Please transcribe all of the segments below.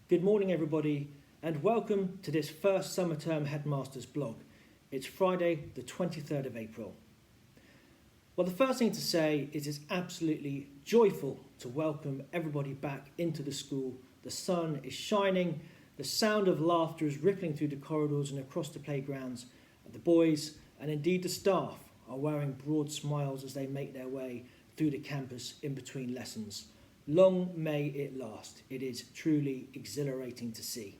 Good morning, everybody, and welcome to this first summer term Headmasters blog. It's Friday, the 23rd of April. Well, the first thing to say is it's absolutely joyful to welcome everybody back into the school. The sun is shining, the sound of laughter is rippling through the corridors and across the playgrounds, and the boys, and indeed the staff, are wearing broad smiles as they make their way through the campus in between lessons. Long may it last. It is truly exhilarating to see.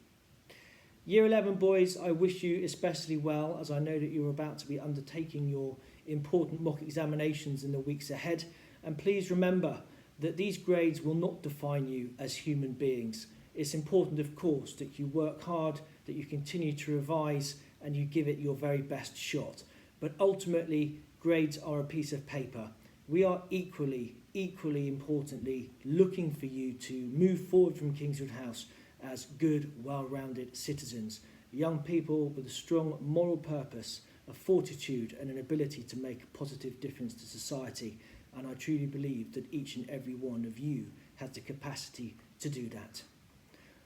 Year 11 boys, I wish you especially well, as I know that you're about to be undertaking your important mock examinations in the weeks ahead. And please remember that these grades will not define you as human beings. It's important, of course, that you work hard, that you continue to revise, and you give it your very best shot. But ultimately, grades are a piece of paper. We are equally importantly looking for you to move forward from Kingswood House as good, well-rounded citizens, young people with a strong moral purpose, a fortitude and an ability to make a positive difference to society. And I truly believe that each and every one of you has the capacity to do that.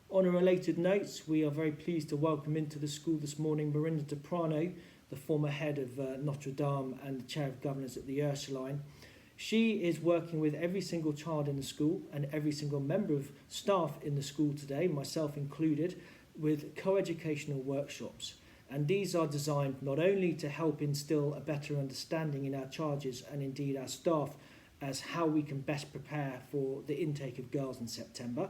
On a related note, we are very pleased to welcome into the school this morning Mirinda De Prano, the former head of Notre Dame and the chair of governors at the Ursuline. She is working with every single child in the school and every single member of staff in the school today, myself included, with co-educational workshops. And these are designed not only to help instill a better understanding in our charges and indeed our staff as how we can best prepare for the intake of girls in September,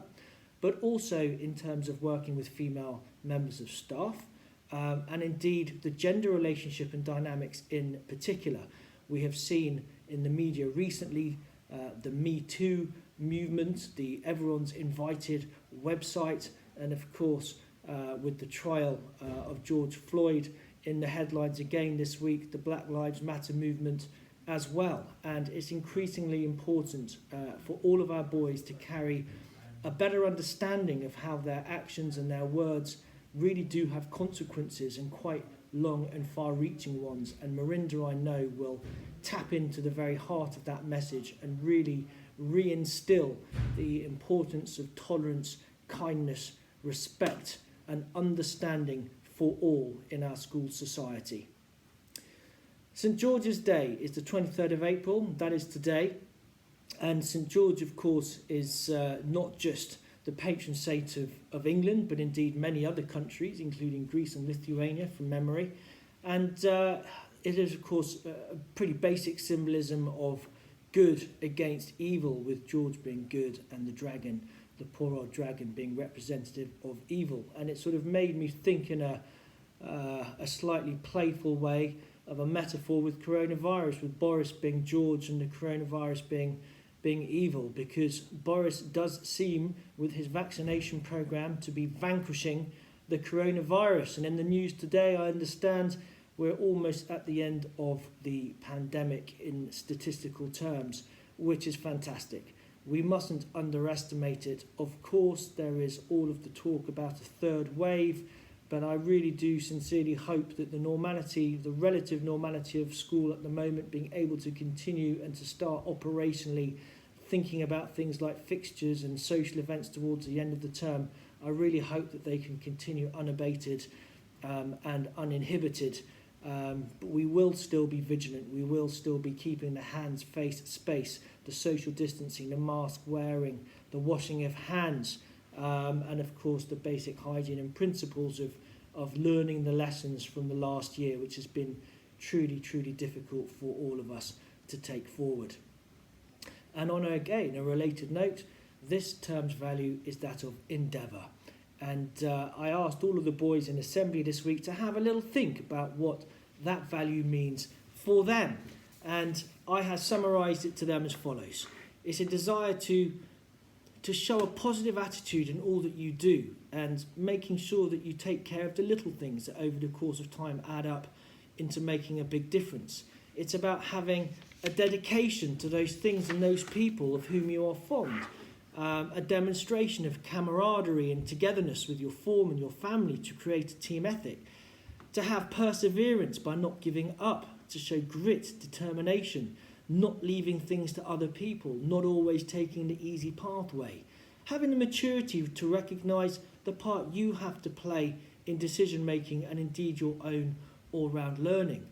but also in terms of working with female members of staff and indeed the gender relationship and dynamics in particular. We have seen in the media recently the Me Too movement, the Everyone's Invited website, and of course with the trial of George Floyd in the headlines again this week, the Black Lives Matter movement as well. And it's increasingly important for all of our boys to carry a better understanding of how their actions and their words really do have consequences, and quite long and far-reaching ones. And Mirinda, I know, will tap into the very heart of that message and really reinstill the importance of tolerance, kindness, respect and understanding for all in our school society. St George's Day is the 23rd of April, that is today. And St George, of course, is not just the patron saint of England, but indeed many other countries, including Greece and Lithuania from memory. And it is, of course, a pretty basic symbolism of good against evil, with George being good and the dragon, the poor old dragon, being representative of evil. And it sort of made me think in a slightly playful way of a metaphor with coronavirus, with Boris being George and the coronavirus being evil, because Boris does seem, with his vaccination programme, to be vanquishing the coronavirus. And in the news today, I understand we're almost at the end of the pandemic in statistical terms, which is fantastic. We mustn't underestimate it. Of course, there is all of the talk about a third wave, but I really do sincerely hope that the normality, the relative normality of school at the moment, being able to continue and to start operationally thinking about things like fixtures and social events towards the end of the term, I really hope that they can continue unabated and uninhibited. But we will still be vigilant. We will still be keeping the hands, face, space, the social distancing, the mask wearing, the washing of hands, and of course the basic hygiene and principles of learning the lessons from the last year, which has been truly difficult for all of us to take forward. And on again a related note, this term's value is that of endeavour. And I asked all of the boys in assembly this week to have a little think about what that value means for them. And I have summarised it to them as follows. It's a desire to show a positive attitude in all that you do, and making sure that you take care of the little things that over the course of time add up into making a big difference. It's about having a dedication to those things and those people of whom you are fond, a demonstration of camaraderie and togetherness with your form and your family to create a team ethic, to have perseverance by not giving up, to show grit, determination, not leaving things to other people, not always taking the easy pathway, having the maturity to recognise the part you have to play in decision making and indeed your own all-round learning.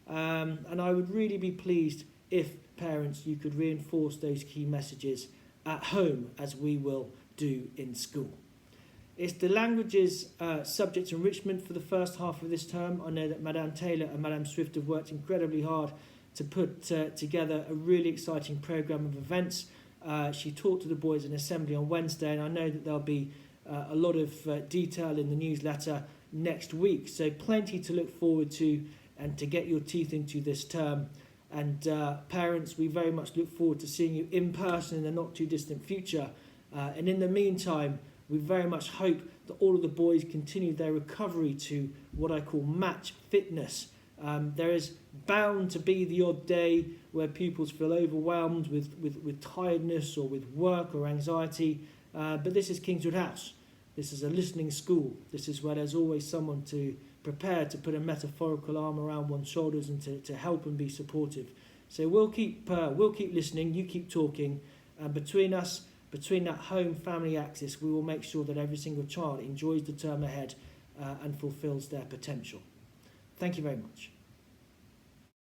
And I would really be pleased if parents you could reinforce those key messages at home as we will do in school. It's the languages subject enrichment for the first half of this term. I know that Madame Taylor and Madame Swift have worked incredibly hard to put together a really exciting programme of events. She talked to the boys in assembly on Wednesday, and I know that there'll be a lot of detail in the newsletter next week. So plenty to look forward to and to get your teeth into this term. And parents, we very much look forward to seeing you in person in the not too distant future. And in the meantime, we very much hope that all of the boys continue their recovery to what I call match fitness. There is bound to be the odd day where pupils feel overwhelmed with tiredness or with work or anxiety, but this is Kingswood House. This is a listening school. This is where there's always someone to prepare to put a metaphorical arm around one's shoulders and to help and be supportive. So we'll keep listening, you keep talking, and between us, between that home family axis, we will make sure that every single child enjoys the term ahead and fulfills their potential. Thank you very much.